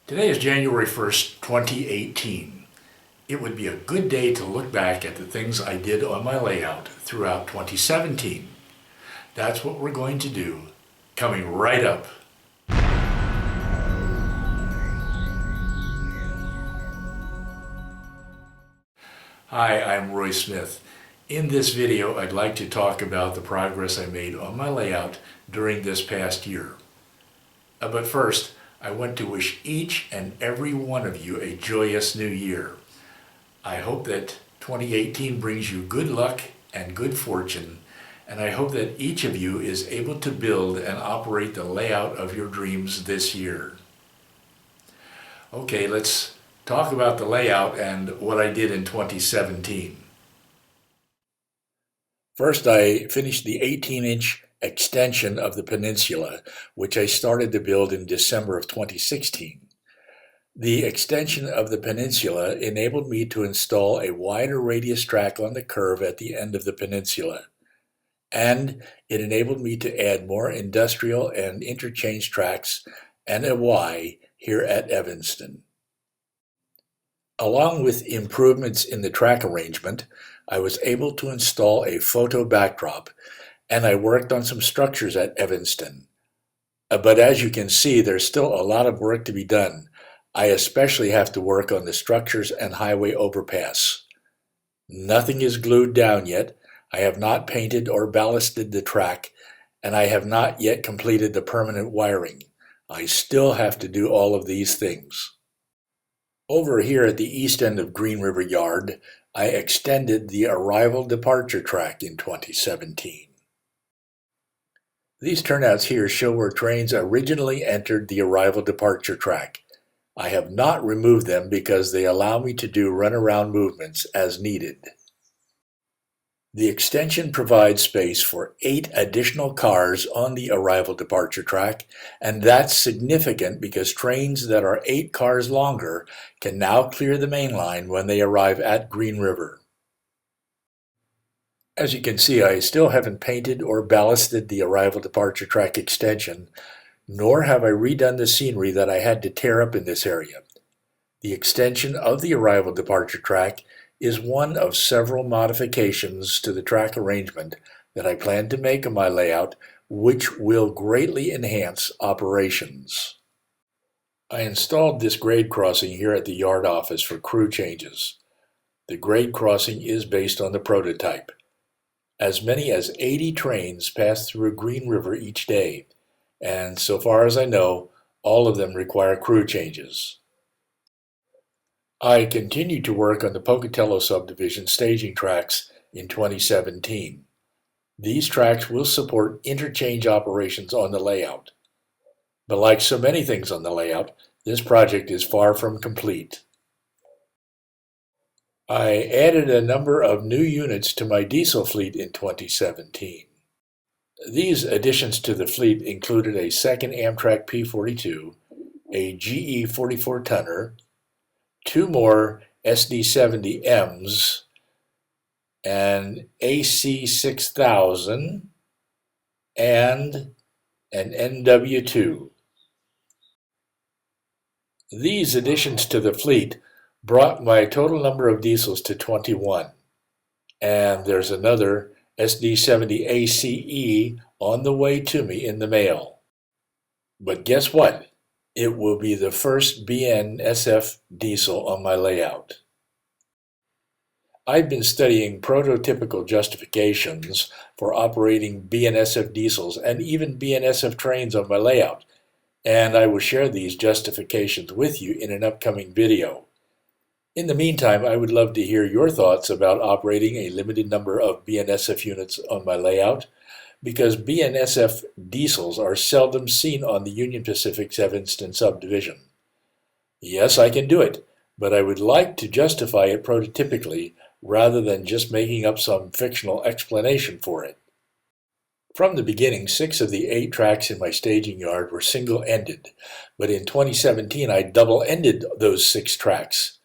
Today is January 1st, 2018. It would be a good day to look back at the things I did on my layout throughout 2017. That's what we're going to do, coming right up. Hi, I'm Roy Smith. In this video, I'd like to talk about the progress I made on my layout during this past year. But first, I want to wish each and every one of you a joyous new year. I hope that 2018 brings you good luck and good fortune, and I hope that each of you is able to build and operate the layout of your dreams this year. Okay, let's talk about the layout and what I did in 2017. First, I finished the 18-inch extension of the Peninsula, which I started to build in December of 2016. The extension of the Peninsula enabled me to install a wider radius track on the curve at the end of the Peninsula, and it enabled me to add more industrial and interchange tracks and a Y here at Evanston. Along with improvements in the track arrangement, I was able to install a photo backdrop, and I worked on some structures at Evanston. But as you can see, there's still a lot of work to be done. I especially have to work on the structures and highway overpass. Nothing is glued down yet. I have not painted or ballasted the track, and I have not yet completed the permanent wiring. I still have to do all of these things. Over here at the east end of Green River Yard, I extended the arrival-departure track in 2017. These turnouts here show where trains originally entered the arrival-departure track. I have not removed them because they allow me to do runaround movements as needed. The extension provides space for 8 additional cars on the arrival-departure track, and that's significant because trains that are 8 cars longer can now clear the main line when they arrive at Green River. As you can see, I still haven't painted or ballasted the arrival-departure track extension, nor have I redone the scenery that I had to tear up in this area. The extension of the arrival-departure track is one of several modifications to the track arrangement that I plan to make on my layout, which will greatly enhance operations. I installed this grade crossing here at the yard office for crew changes. The grade crossing is based on the prototype. As many as 80 trains pass through Green River each day, and so far as I know, all of them require crew changes. I continued to work on the Pocatello subdivision staging tracks in 2017. These tracks will support interchange operations on the layout. But like so many things on the layout, this project is far from complete. I added a number of new units to my diesel fleet in 2017. These additions to the fleet included a second Amtrak P42, a GE 44-tonner, 2 more SD70Ms, an AC 6000, and an NW2. These additions to the fleet brought my total number of diesels to 21, and there's another SD70 ACE on the way to me in the mail. But guess what? It will be the first BNSF diesel on my layout. I've been studying prototypical justifications for operating BNSF diesels and even BNSF trains on my layout, and I will share these justifications with you in an upcoming video. In the meantime, I would love to hear your thoughts about operating a limited number of BNSF units on my layout, because BNSF diesels are seldom seen on the Union Pacific's Evanston subdivision. Yes, I can do it, but I would like to justify it prototypically rather than just making up some fictional explanation for it. From the beginning, 6 of the 8 tracks in my staging yard were single-ended, but in 2017 I double-ended those 6 tracks.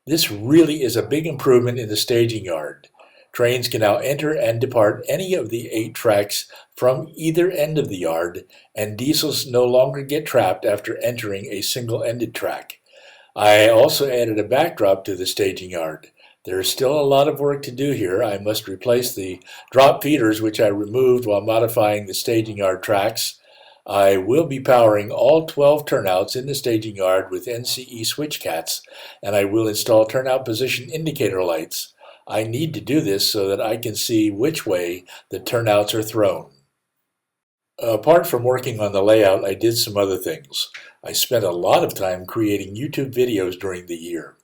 This really is a big improvement in the staging yard. Trains can now enter and depart any of the 8 tracks from either end of the yard, and diesels no longer get trapped after entering a single-ended track. I also added a backdrop to the staging yard. There is still a lot of work to do here. I must replace the drop feeders, which I removed while modifying the staging yard tracks. I will be powering all 12 turnouts in the staging yard with NCE switch cats, and I will install turnout position indicator lights. I need to do this so that I can see which way the turnouts are thrown. Apart from working on the layout, I did some other things. I spent a lot of time creating YouTube videos during the year.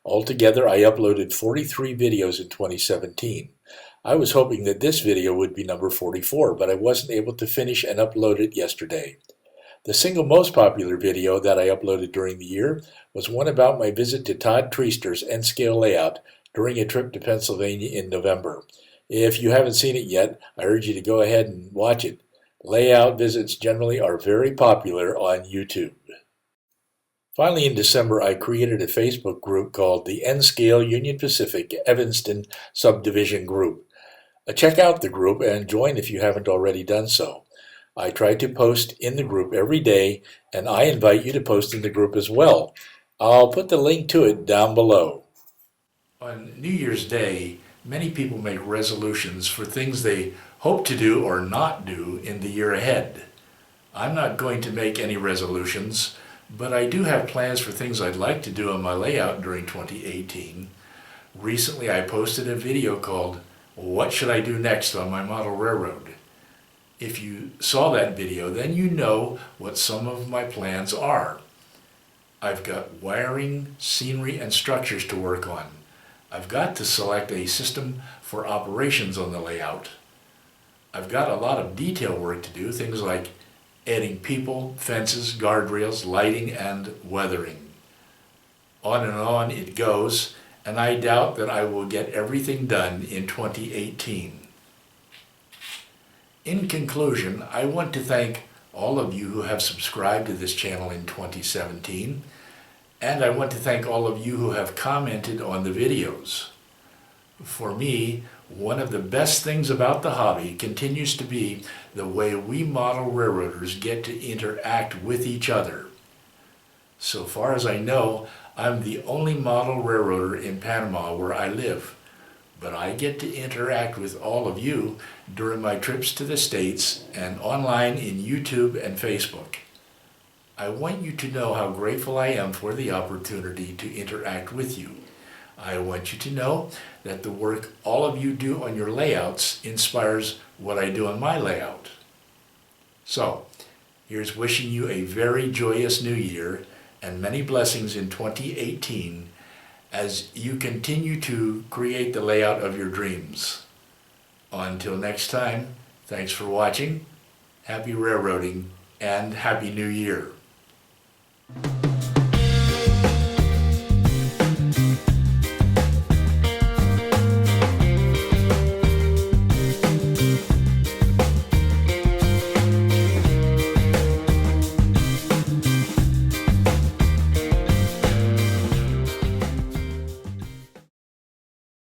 Altogether, I uploaded 43 videos in 2017. I was hoping that this video would be number 44, but I wasn't able to finish and upload it yesterday. The single most popular video that I uploaded during the year was one about my visit to Todd Treaster's N-scale layout during a trip to Pennsylvania in November. If you haven't seen it yet, I urge you to go ahead and watch it. Layout visits generally are very popular on YouTube. Finally, in December, I created a Facebook group called the N-Scale Union Pacific Evanston Subdivision Group. Check out the group and join if you haven't already done so. I try to post in the group every day, and I invite you to post in the group as well. I'll put the link to it down below. On New Year's Day, many people make resolutions for things they hope to do or not do in the year ahead. I'm not going to make any resolutions, but I do have plans for things I'd like to do on my layout during 2018. Recently, I posted a video called "What Should I Do Next on My Model Railroad?" If you saw that video, then you know what some of my plans are. I've got wiring, scenery, and structures to work on. I've got to select a system for operations on the layout. I've got a lot of detail work to do, things like adding people, fences, guardrails, lighting, and weathering. On and on it goes, and I doubt that I will get everything done in 2018. In conclusion, I want to thank all of you who have subscribed to this channel in 2017, and I want to thank all of you who have commented on the videos. For me, one of the best things about the hobby continues to be the way we model railroaders get to interact with each other. So far as I know, I'm the only model railroader in Panama where I live, but I get to interact with all of you during my trips to the States and online in YouTube and Facebook. I want you to know how grateful I am for the opportunity to interact with you. I want you to know that the work all of you do on your layouts inspires what I do on my layout. So, here's wishing you a very joyous new year and many blessings in 2018 as you continue to create the layout of your dreams. Until next time, thanks for watching, happy railroading, and Happy New Year.